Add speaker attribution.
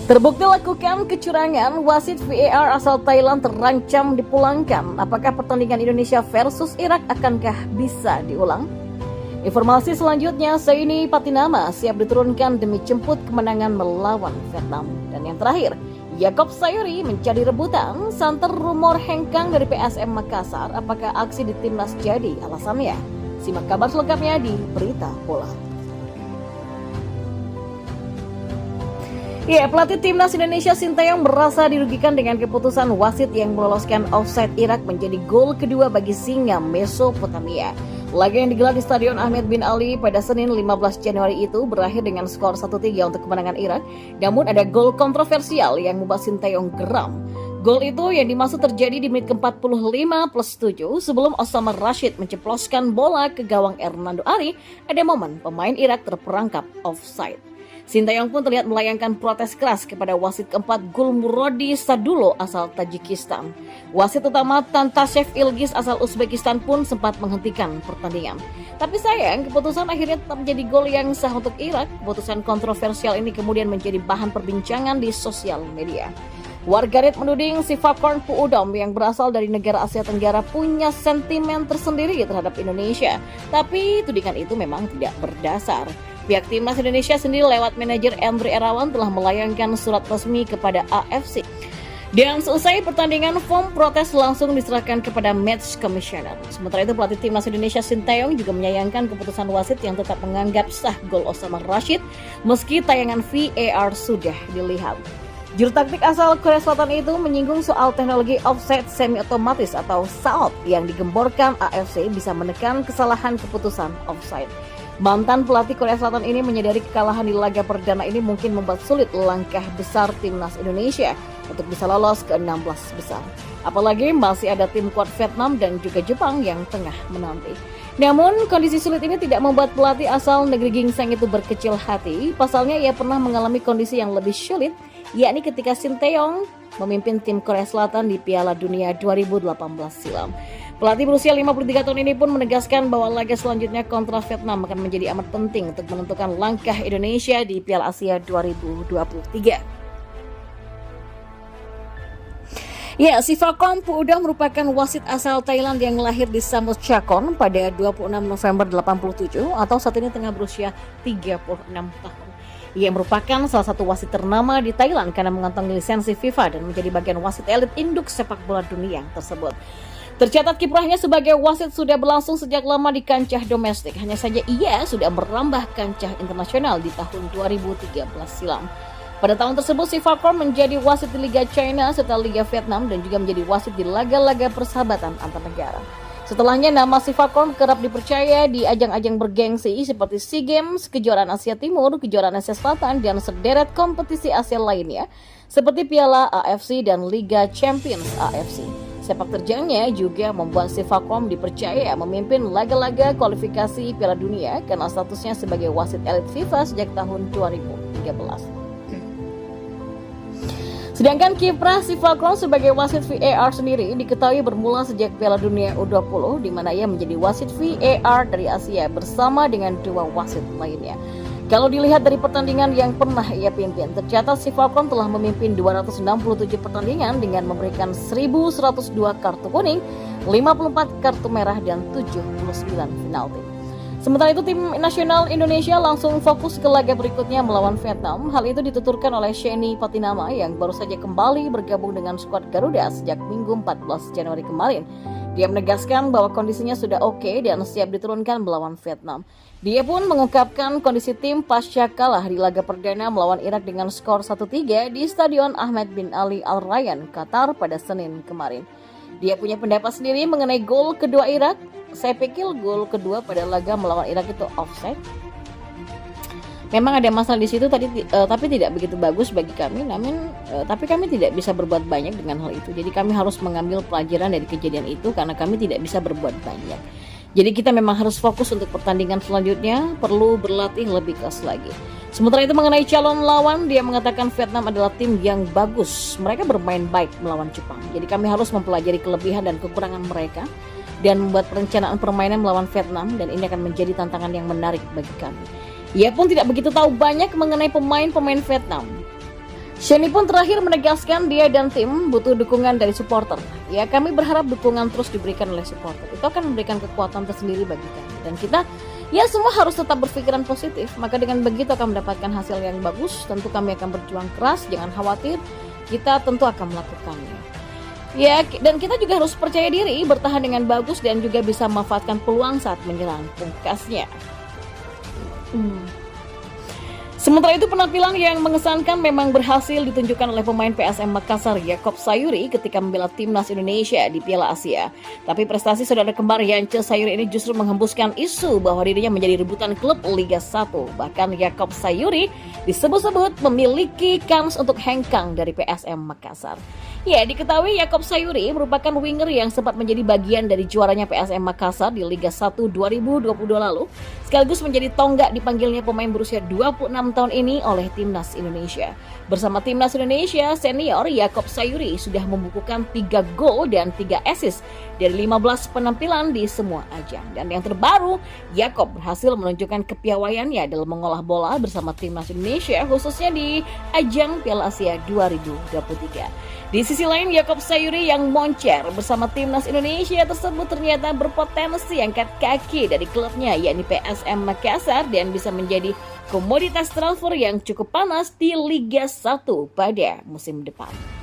Speaker 1: Terbukti lakukan kecurangan, wasit VAR asal Thailand terancam dipulangkan. Apakah pertandingan Indonesia versus Irak akankah bisa diulang? Informasi selanjutnya, Saini Patinama siap diturunkan demi jemput kemenangan melawan Vietnam. Dan yang terakhir, Yaakob Sayuri menjadi rebutan, santer rumor hengkang dari PSM Makassar. Apakah aksi di timnas jadi alasannya? Simak kabar selengkapnya di Berita Bola. Ya, pelatih timnas Indonesia Sinteyong merasa dirugikan dengan keputusan wasit yang meloloskan offside Irak menjadi gol kedua bagi Singa Mesopotamia. Laga yang digelar di Stadion Ahmed bin Ali pada Senin 15 Januari itu berakhir dengan skor 1-3 untuk kemenangan Irak. Namun ada gol kontroversial yang membuat Sinteyong geram. Gol itu yang dimaksud terjadi di menit ke-45+7 sebelum Osama Rashid menceploskan bola ke gawang Hernando Ari. Ada momen pemain Irak terperangkap offside. Sinteyong pun terlihat melayangkan protes keras kepada wasit keempat Gulmurodi Sadulo asal Tajikistan. Wasit utama Tantashev Ilgiz asal Uzbekistan pun sempat menghentikan pertandingan. Tapi sayang, keputusan akhirnya tetap menjadi gol yang sah untuk Irak. Keputusan kontroversial ini kemudian menjadi bahan perbincangan di sosial media. Warganet menuding si Sivakorn Puudom yang berasal dari negara Asia Tenggara punya sentimen tersendiri terhadap Indonesia. Tapi tudingan itu memang tidak berdasar. Pihak timnas Indonesia sendiri lewat manajer Andre Erawan telah melayangkan surat resmi kepada AFC. Dan seusai pertandingan, form protes langsung diserahkan kepada Match Commissioner. Sementara itu pelatih timnas Indonesia Sinteyong juga menyayangkan keputusan wasit yang tetap menganggap sah gol Osama Rashid meski tayangan VAR sudah dilihat. Juru taktik asal Korea Selatan itu menyinggung soal teknologi offside semi-otomatis atau SAOT yang digemborkan AFC bisa menekan kesalahan keputusan offside. Mantan pelatih Korea Selatan ini menyadari kekalahan di laga perdana ini mungkin membuat sulit langkah besar timnas Indonesia untuk bisa lolos ke 16 besar. Apalagi masih ada tim kuat Vietnam dan juga Jepang yang tengah menanti. Namun kondisi sulit ini tidak membuat pelatih asal negeri gingseng itu berkecil hati. Pasalnya ia pernah mengalami kondisi yang lebih sulit, yakni ketika Sinteyong memimpin tim Korea Selatan di Piala Dunia 2018 silam. Pelatih berusia 53 tahun ini pun menegaskan bahwa laga selanjutnya kontra Vietnam akan menjadi amat penting untuk menentukan langkah Indonesia di Piala Asia 2023. Ya, Sivakorn Puudom merupakan wasit asal Thailand yang lahir di Samut Chakhon pada 26 November 87 atau saat ini tengah berusia 36 tahun. Ia merupakan salah satu wasit ternama di Thailand karena mengantongi lisensi FIFA dan menjadi bagian wasit elit induk sepak bola dunia tersebut. Tercatat kiprahnya sebagai wasit sudah berlangsung sejak lama di kancah domestik. Hanya saja ia sudah merambah kancah internasional di tahun 2013 silam. Pada tahun tersebut, Sivakorn menjadi wasit di Liga China setelah Liga Vietnam dan juga menjadi wasit di laga-laga persahabatan antar negara. Setelahnya, nama Sivakorn kerap dipercaya di ajang-ajang bergengsi seperti SEA Games, kejuaraan Asia Timur, kejuaraan Asia Selatan, dan sederet kompetisi Asia lainnya seperti Piala AFC dan Liga Champions AFC. Sepak terjangnya juga membuat Sivakorn dipercaya memimpin laga-laga kualifikasi Piala Dunia karena statusnya sebagai wasit elit FIFA sejak tahun 2013. Sedangkan kiprah Sivakorn sebagai wasit VAR sendiri diketahui bermula sejak Piala Dunia U20 di mana ia menjadi wasit VAR dari Asia bersama dengan dua wasit lainnya. Kalau dilihat dari pertandingan yang pernah ia pimpin, tercatat Sivakorn telah memimpin 267 pertandingan dengan memberikan 1.102 kartu kuning, 54 kartu merah, dan 79 penalti. Sementara itu tim nasional Indonesia langsung fokus ke laga berikutnya melawan Vietnam. Hal itu dituturkan oleh Saini Patinama yang baru saja kembali bergabung dengan skuad Garuda sejak Minggu 14 Januari kemarin. Dia menegaskan bahwa kondisinya sudah oke dan siap diturunkan melawan Vietnam. Dia pun mengungkapkan kondisi tim pasca kalah di laga perdana melawan Irak dengan skor 1-3 di Stadion Ahmed bin Ali Al Rayyan, Qatar pada Senin kemarin. Dia punya pendapat sendiri mengenai gol kedua Irak. Saya pikir gol kedua pada laga melawan Irak itu offside. Memang ada masalah di situ tapi tidak begitu bagus bagi kami. Tapi kami tidak bisa berbuat banyak dengan hal itu. Jadi kami harus mengambil pelajaran dari kejadian itu karena kami tidak bisa berbuat banyak. Jadi kita memang harus fokus untuk pertandingan selanjutnya, perlu berlatih lebih keras lagi. Sementara itu mengenai calon lawan, dia mengatakan Vietnam adalah tim yang bagus. Mereka bermain baik melawan Jepang. Jadi kami harus mempelajari kelebihan dan kekurangan mereka dan membuat perencanaan permainan melawan Vietnam, dan ini akan menjadi tantangan yang menarik bagi kami. Ia pun tidak begitu tahu banyak mengenai pemain-pemain Vietnam. Shani pun terakhir menegaskan dia dan tim butuh dukungan dari supporter. Ya, kami berharap dukungan terus diberikan oleh supporter. Itu akan memberikan kekuatan tersendiri bagi kami. Dan kita, ya semua harus tetap berpikiran positif. Maka dengan begitu akan mendapatkan hasil yang bagus. Tentu kami akan berjuang keras, jangan khawatir. Kita tentu akan melakukannya. Ya, dan kita juga harus percaya diri, bertahan dengan bagus dan juga bisa memanfaatkan peluang saat menyerang, pungkasnya. Sementara itu penampilan yang mengesankan memang berhasil ditunjukkan oleh pemain PSM Makassar Yaakob Sayuri ketika membela timnas Indonesia di Piala Asia. Tapi prestasi saudara kembar Yance Sayuri ini justru menghembuskan isu bahwa dirinya menjadi rebutan klub Liga 1. Bahkan Yaakob Sayuri disebut-sebut memiliki kans untuk hengkang dari PSM Makassar. Ya, diketahui Yaakob Sayuri merupakan winger yang sempat menjadi bagian dari juaranya PSM Makassar di Liga 1 2022 lalu, sekaligus menjadi tonggak dipanggilnya pemain berusia 26 tahun ini oleh Timnas Indonesia. Bersama Timnas Indonesia senior, Yaakob Sayuri sudah membukukan 3 gol dan 3 assist dari 15 penampilan di semua ajang. Dan yang terbaru, Yaakob berhasil menunjukkan kepiawaiannya dalam mengolah bola bersama Timnas Indonesia, khususnya di ajang Piala Asia 2023. Di sisi lain, Yaakob Sayuri yang moncer bersama Timnas Indonesia tersebut ternyata berpotensi angkat kaki dari klubnya, yakni PSM Makassar, dan bisa menjadi komoditas transfer yang cukup panas di Liga 1 pada musim depan.